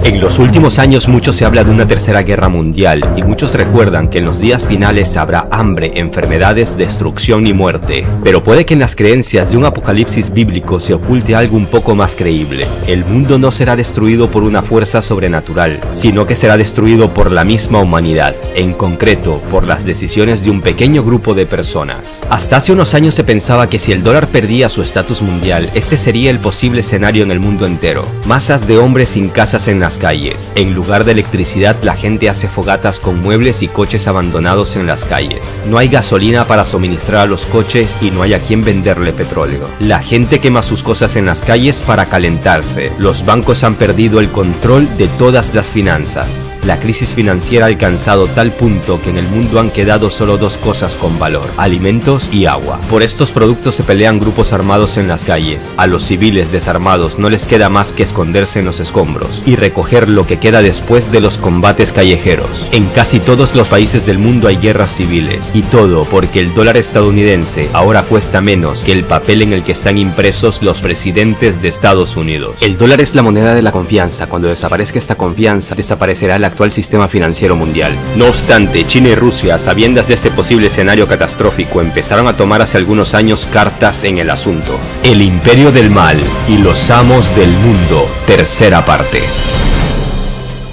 En los últimos años mucho se habla de una tercera guerra mundial y muchos recuerdan que en los días finales habrá hambre, enfermedades, destrucción y muerte. Pero puede que en las creencias de un apocalipsis bíblico se oculte algo un poco más creíble. El mundo no será destruido por una fuerza sobrenatural, sino que será destruido por la misma humanidad, en concreto por las decisiones de un pequeño grupo de personas. Hasta hace unos años se pensaba que si el dólar perdía su estatus mundial, este sería el posible escenario en el mundo entero. Masas de hombres sin casas en las calles. En lugar de electricidad, la gente hace fogatas con muebles y coches abandonados en las calles. No hay gasolina para suministrar a los coches y no hay a quien venderle petróleo. La gente quema sus cosas en las calles para calentarse. Los bancos han perdido el control de todas las finanzas. La crisis financiera ha alcanzado tal punto que en el mundo han quedado solo dos cosas con valor: alimentos y agua. Por estos productos se pelean grupos armados en las calles. A los civiles desarmados no les queda más que esconderse en los escombros y recoger lo que queda después de los combates callejeros. En casi todos los países del mundo hay guerras civiles, y todo porque el dólar estadounidense ahora cuesta menos que el papel en el que están impresos los presidentes de Estados Unidos. El dólar es la moneda de la confianza. Cuando desaparezca esta confianza, desaparecerá el actual sistema financiero mundial. No obstante, China y Rusia, a sabiendas de este posible escenario catastrófico, empezaron a tomar hace algunos años cartas en el asunto. El imperio del mal y los amos del mundo, tercera parte.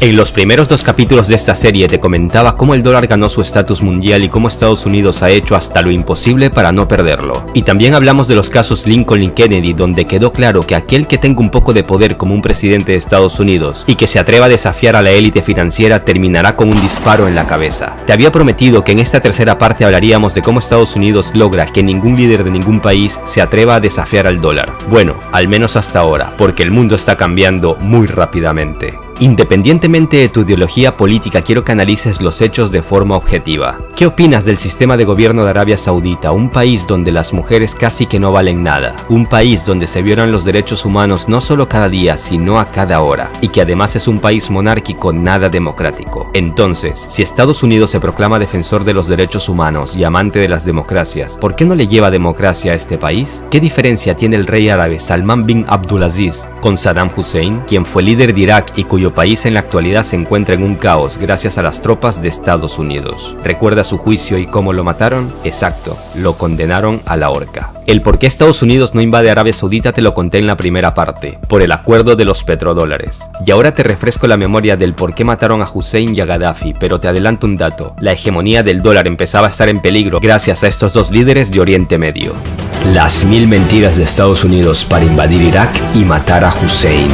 En los primeros dos capítulos de esta serie te comentaba cómo el dólar ganó su estatus mundial y cómo Estados Unidos ha hecho hasta lo imposible para no perderlo. Y también hablamos de los casos Lincoln y Kennedy, donde quedó claro que aquel que tenga un poco de poder como un presidente de Estados Unidos y que se atreva a desafiar a la élite financiera terminará con un disparo en la cabeza. Te había prometido que en esta tercera parte hablaríamos de cómo Estados Unidos logra que ningún líder de ningún país se atreva a desafiar al dólar. Bueno, al menos hasta ahora, porque el mundo está cambiando muy rápidamente. Independientemente de tu ideología política, quiero que analices los hechos de forma objetiva. ¿Qué opinas del sistema de gobierno de Arabia Saudita, un país donde las mujeres casi que no valen nada? Un país donde se violan los derechos humanos no solo cada día, sino a cada hora, y que además es un país monárquico nada democrático. Entonces, si Estados Unidos se proclama defensor de los derechos humanos y amante de las democracias, ¿por qué no le lleva democracia a este país? ¿Qué diferencia tiene el rey árabe Salman bin Abdulaziz con Saddam Hussein, quien fue líder de Irak y cuyo país en la actualidad se encuentra en un caos gracias a las tropas de Estados Unidos? ¿Recuerda su juicio y cómo lo mataron? Exacto, lo condenaron a la horca. El por qué Estados Unidos no invade Arabia Saudita te lo conté en la primera parte, por el acuerdo de los petrodólares. Y ahora te refresco la memoria del por qué mataron a Hussein y a Gaddafi, pero te adelanto un dato: la hegemonía del dólar empezaba a estar en peligro gracias a estos dos líderes de Oriente Medio. Las 1000 mentiras de Estados Unidos para invadir Irak y matar a Hussein.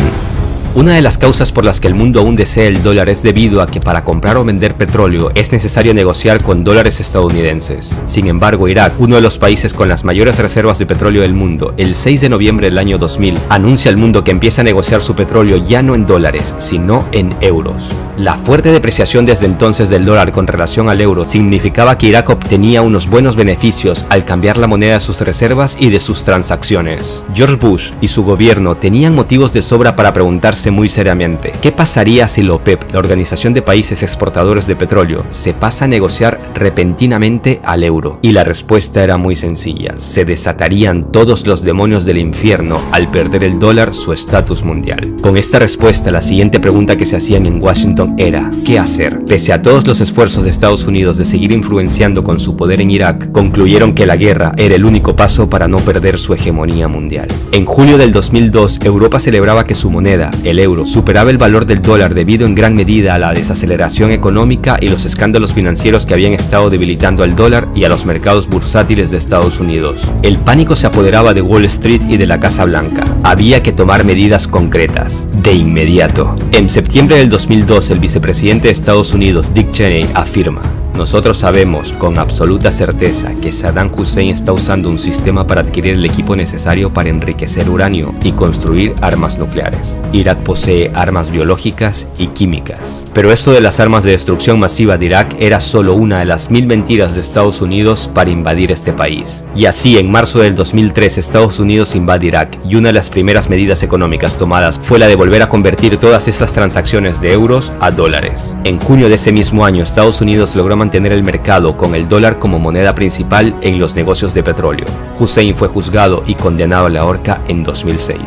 Una de las causas por las que el mundo aún desea el dólar es debido a que para comprar o vender petróleo es necesario negociar con dólares estadounidenses. Sin embargo, Irak, uno de los países con las mayores reservas de petróleo del mundo, el 6 de noviembre del año 2000, anuncia al mundo que empieza a negociar su petróleo ya no en dólares, sino en euros. La fuerte depreciación desde entonces del dólar con relación al euro significaba que Irak obtenía unos buenos beneficios al cambiar la moneda de sus reservas y de sus transacciones. George Bush y su gobierno tenían motivos de sobra para preguntarse muy seriamente: ¿qué pasaría si la OPEP, la Organización de Países Exportadores de Petróleo, se pasa a negociar repentinamente al euro? Y la respuesta era muy sencilla: se desatarían todos los demonios del infierno al perder el dólar su estatus mundial. Con esta respuesta, la siguiente pregunta que se hacían en Washington era: ¿qué hacer? Pese a todos los esfuerzos de Estados Unidos de seguir influenciando con su poder en Irak, concluyeron que la guerra era el único paso para no perder su hegemonía mundial. En julio del 2002, Europa celebraba que su moneda, el euro, superaba el valor del dólar debido en gran medida a la desaceleración económica y los escándalos financieros que habían estado debilitando al dólar y a los mercados bursátiles de Estados Unidos. El pánico se apoderaba de Wall Street y de la Casa Blanca. Había que tomar medidas concretas, de inmediato. En septiembre del 2002, el vicepresidente de Estados Unidos, Dick Cheney, afirma: nosotros sabemos con absoluta certeza que Saddam Hussein está usando un sistema para adquirir el equipo necesario para enriquecer uranio y construir armas nucleares. Irak posee armas biológicas y químicas. Pero esto de las armas de destrucción masiva de Irak era solo una de las 1000 mentiras de Estados Unidos para invadir este país. Y así, en marzo del 2003, Estados Unidos invade Irak, y una de las primeras medidas económicas tomadas fue la de volver a convertir todas esas transacciones de euros a dólares. En junio de ese mismo año, Estados Unidos logró mantener el mercado con el dólar como moneda principal en los negocios de petróleo. Hussein fue juzgado y condenado a la horca en 2006.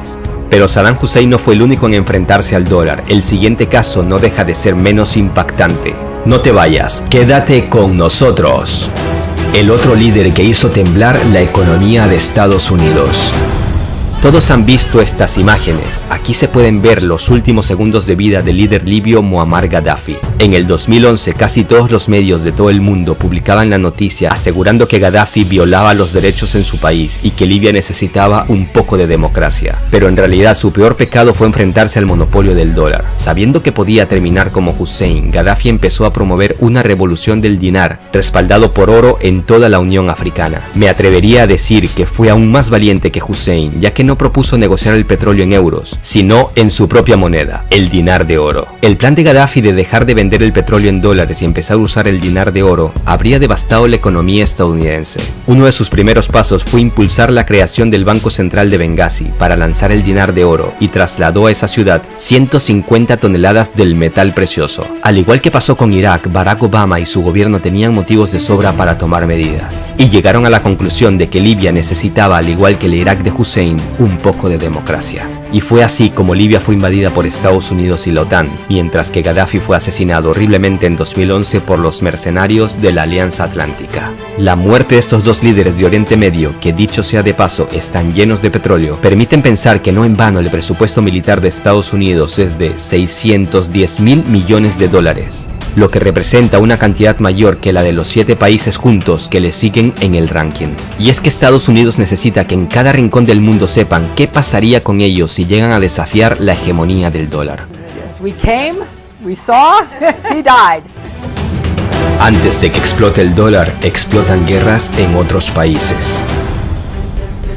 Pero Saddam Hussein no fue el único en enfrentarse al dólar. El siguiente caso no deja de ser menos impactante. No te vayas, quédate con nosotros. El otro líder que hizo temblar la economía de Estados Unidos. Todos han visto estas imágenes. Aquí se pueden ver los últimos segundos de vida del líder libio Muammar Gaddafi. En el 2011, casi todos los medios de todo el mundo publicaban la noticia asegurando que Gaddafi violaba los derechos en su país y que Libia necesitaba un poco de democracia. Pero en realidad su peor pecado fue enfrentarse al monopolio del dólar. Sabiendo que podía terminar como Hussein, Gaddafi empezó a promover una revolución del dinar, respaldado por oro en toda la Unión Africana. Me atrevería a decir que fue aún más valiente que Hussein, ya que no propuso negociar el petróleo en euros, sino en su propia moneda, el dinar de oro. El plan de Gaddafi de dejar de vender el petróleo en dólares y empezar a usar el dinar de oro habría devastado la economía estadounidense. Uno de sus primeros pasos fue impulsar la creación del Banco Central de Benghazi para lanzar el dinar de oro y trasladó a esa ciudad 150 toneladas del metal precioso. Al igual que pasó con Irak, Barack Obama y su gobierno tenían motivos de sobra para tomar medidas, y llegaron a la conclusión de que Libia necesitaba, al igual que el Irak de Hussein, un poco de democracia. Y fue así como Libia fue invadida por Estados Unidos y la OTAN, mientras que Gaddafi fue asesinado horriblemente en 2011 por los mercenarios de la Alianza Atlántica. La muerte de estos dos líderes de Oriente Medio, que dicho sea de paso están llenos de petróleo, permiten pensar que no en vano el presupuesto militar de Estados Unidos es de 610.000 millones de dólares. Lo que representa una cantidad mayor que la de los 7 países juntos que le siguen en el ranking. Y es que Estados Unidos necesita que en cada rincón del mundo sepan qué pasaría con ellos si llegan a desafiar la hegemonía del dólar. Antes de que explote el dólar, explotan guerras en otros países.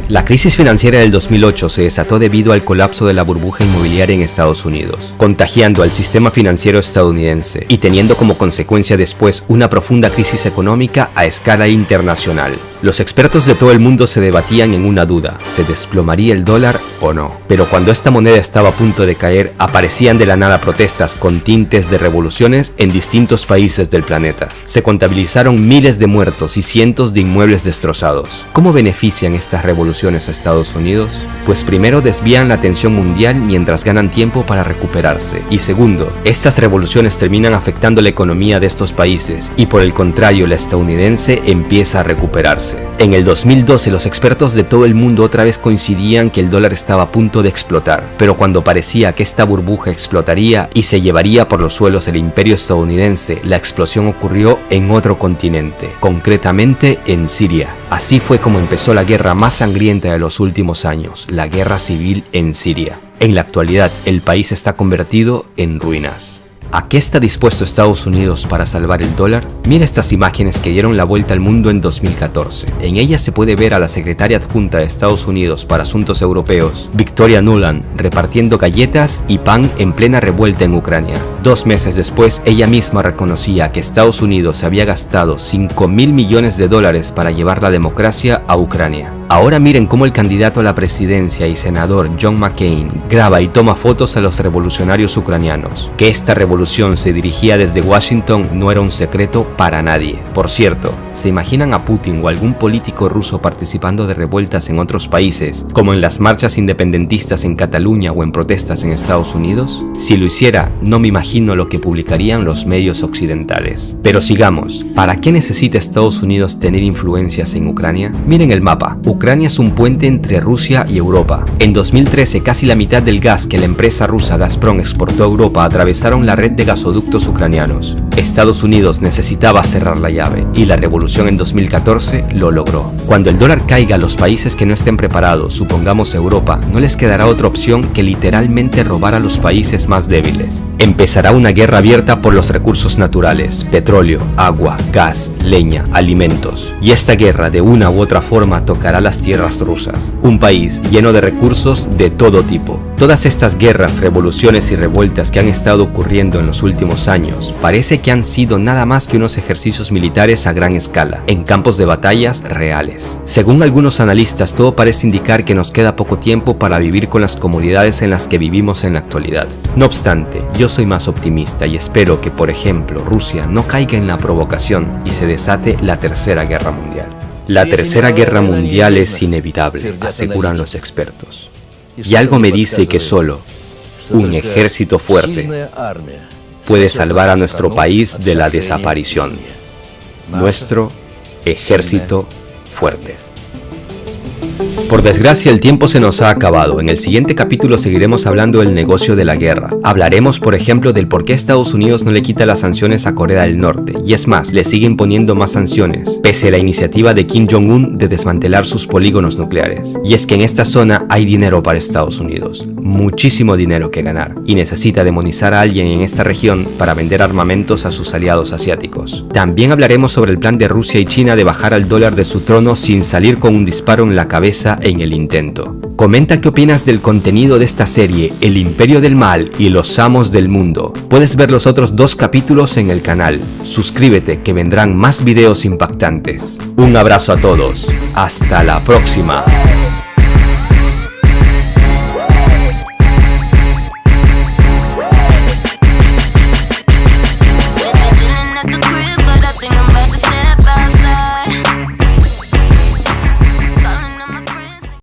La crisis financiera del 2008 se desató debido al colapso de la burbuja inmobiliaria en Estados Unidos, contagiando al sistema financiero estadounidense y teniendo como consecuencia después una profunda crisis económica a escala internacional. Los expertos de todo el mundo se debatían en una duda: ¿se desplomaría el dólar o no? Pero cuando esta moneda estaba a punto de caer, aparecían de la nada protestas con tintes de revoluciones en distintos países del planeta. Se contabilizaron miles de muertos y cientos de inmuebles destrozados. ¿Cómo benefician estas revoluciones a Estados Unidos? Pues primero desvían la atención mundial mientras ganan tiempo para recuperarse, y segundo, estas revoluciones terminan afectando la economía de estos países y por el contrario la estadounidense empieza a recuperarse. En el 2012 los expertos de todo el mundo otra vez coincidían que el dólar estaba a punto de explotar, pero cuando parecía que esta burbuja explotaría y se llevaría por los suelos el imperio estadounidense, la explosión ocurrió en otro continente, concretamente en Siria. Así fue como empezó la guerra más sangrienta de los últimos años, la guerra civil en Siria. En la actualidad, el país está convertido en ruinas. ¿A qué está dispuesto Estados Unidos para salvar el dólar? Mira estas imágenes que dieron la vuelta al mundo en 2014. En ellas se puede ver a la secretaria adjunta de Estados Unidos para Asuntos Europeos, Victoria Nuland, repartiendo galletas y pan en plena revuelta en Ucrania. 2 meses después, ella misma reconocía que Estados Unidos había gastado $5.000 millones para llevar la democracia a Ucrania. Ahora miren cómo el candidato a la presidencia y senador John McCain graba y toma fotos a los revolucionarios ucranianos. Que esta revolución se dirigía desde Washington no era un secreto para nadie. Por cierto, ¿se imaginan a Putin o algún político ruso participando de revueltas en otros países, como en las marchas independentistas en Cataluña o en protestas en Estados Unidos? Si lo hiciera, no me imagino lo que publicarían los medios occidentales. Pero sigamos, ¿para qué necesita Estados Unidos tener influencias en Ucrania? Miren el mapa. Ucrania es un puente entre Rusia y Europa. En 2013, casi la mitad del gas que la empresa rusa Gazprom exportó a Europa atravesaron la red de gasoductos ucranianos. Estados Unidos necesitaba cerrar la llave y la revolución en 2014 lo logró. Cuando el dólar caiga, a los países que no estén preparados, supongamos Europa, no les quedará otra opción que literalmente robar a los países más débiles. Empezará una guerra abierta por los recursos naturales: petróleo, agua, gas, leña, alimentos. Y esta guerra de una u otra forma tocará las tierras rusas, un país lleno de recursos de todo tipo. Todas estas guerras, revoluciones y revueltas que han estado ocurriendo en los últimos años parece que han sido nada más que unos ejercicios militares a gran escala, en campos de batallas reales. Según algunos analistas, todo parece indicar que nos queda poco tiempo para vivir con las comodidades en las que vivimos en la actualidad. No obstante, yo soy más optimista y espero que, por ejemplo, Rusia no caiga en la provocación y se desate la Tercera Guerra Mundial. La Tercera Guerra Mundial es inevitable, aseguran los expertos. Y algo me dice que solo un ejército fuerte puede salvar a nuestro país de la desaparición. Nuestro ejército fuerte. Por desgracia, el tiempo se nos ha acabado. En el siguiente capítulo seguiremos hablando del negocio de la guerra. Hablaremos, por ejemplo, del por qué Estados Unidos no le quita las sanciones a Corea del Norte. Y es más, le sigue imponiendo más sanciones, pese a la iniciativa de Kim Jong-un de desmantelar sus polígonos nucleares. Y es que en esta zona hay dinero para Estados Unidos. Muchísimo dinero que ganar. Y necesita demonizar a alguien en esta región para vender armamentos a sus aliados asiáticos. También hablaremos sobre el plan de Rusia y China de bajar al dólar de su trono sin salir con un disparo en la cabeza en el intento. Comenta qué opinas del contenido de esta serie, El Imperio del Mal y los Amos del Mundo. Puedes ver los otros 2 capítulos en el canal. Suscríbete que vendrán más videos impactantes. Un abrazo a todos. Hasta la próxima.